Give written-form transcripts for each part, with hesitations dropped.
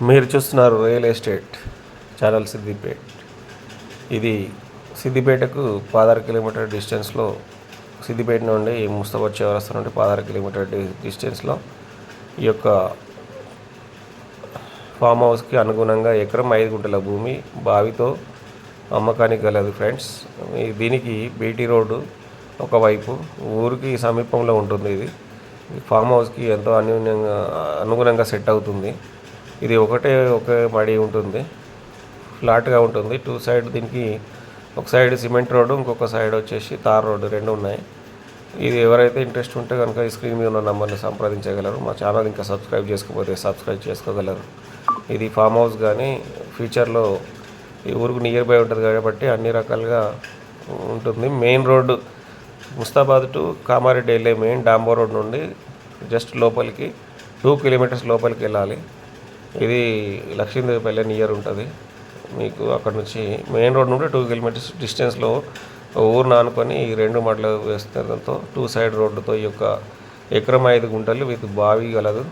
మీరు చూస్తున్నారు real estate channel Siddipet. ఇది సిద్దిపేటకు 16 కిలోమీటర్ డిస్టెన్స్లో, సిద్దిపేట నుండి ముస్తాబాద్ చౌరస్తా నుండి 16 కిలోమీటర్ డిస్టెన్స్లో ఈ యొక్క ఫామ్ హౌస్కి అనుగుణంగా ఎకరం 5 గుంటల భూమి బావితో అమ్మకానికి గలదు ఫ్రెండ్స్. దీనికి బీటీ రోడ్డు ఒకవైపు ఊరికి సమీపంలో ఉంటుంది. ఇది ఫామ్ హౌస్కి ఎంతో అనుగుణంగా సెట్ అవుతుంది. ఇది ఒకే మడి ఉంటుంది, ఫ్లాట్గా ఉంటుంది. 2 సైడ్ దీనికి ఒక సైడ్ సిమెంట్ రోడ్డు, ఇంకొక సైడ్ వచ్చేసి తార్ రోడ్డు, 2 ఉన్నాయి. ఇది ఎవరైతే ఇంట్రెస్ట్ ఉంటే కనుక ఈ స్క్రీన్ మీద ఉన్న నంబర్ని సంప్రదించగలరు. మా ఛానల్ ఇంకా సబ్స్క్రైబ్ చేసుకోకపోతే సబ్స్క్రైబ్ చేసుకోగలరు. ఇది ఫామ్ హౌస్ కానీ ఫ్యూచర్లో ఈ ఊరికి నియర్ బై ఉంటుంది కాబట్టి అన్ని రకాలుగా ఉంటుంది. Main road Mustabad to Kamareddy వెళ్ళే మెయిన్ డాంబో రోడ్ నుండి జస్ట్ లోపలికి 2 కిలోమీటర్స్ లోపలికి వెళ్ళాలి. ఇది లక్ష్మీదేవిపల్లె నియర్ ఉంటుంది మీకు. అక్కడ నుంచి మెయిన్ రోడ్ నుండి 2 కిలోమీటర్స్ డిస్టెన్స్లో ఊరు ఆనుకొని ఈ 2 మడలు వేస్తడంతో 2 సైడ్ రోడ్డుతో ఈ యొక్క ఎకరం 5 గుంటలు విత్ బావి గలదు.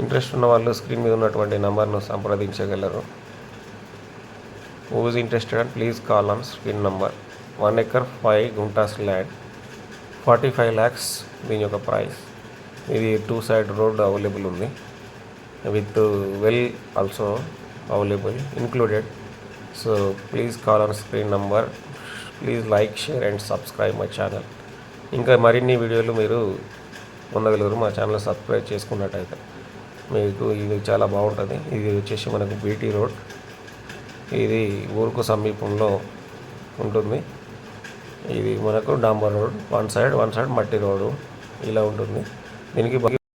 ఇంట్రెస్ట్ ఉన్న వాళ్ళు స్క్రీన్ మీద ఉన్నటువంటి నంబర్ను సంప్రదించగలరు. Who is interested and please call on screen number. 1 acre 5 guntas land, 45 lakhs దీని యొక్క ప్రైస్. ఇది 2 సైడ్ రోడ్ అవైలబుల్ ఉంది, with well also available included. So please call on screen number. Please like, share and subscribe my channel. ఇంకా మరిన్ని వీడియోలు మీరు పొందగలరు మా ఛానల్ సబ్స్క్రైబ్ చేసుకున్నట్టయితే. మీకు ఇది చాలా బాగుంటుంది. ఇది వచ్చేసి మనకు బీటీ రోడ్, ఇది ఊరుకు సమీపంలో ఉంటుంది. ఇది మనకు డాంబర్ రోడ్, వన్ సైడ్ మట్టి రోడ్డు ఇలా ఉంటుంది. దీనికి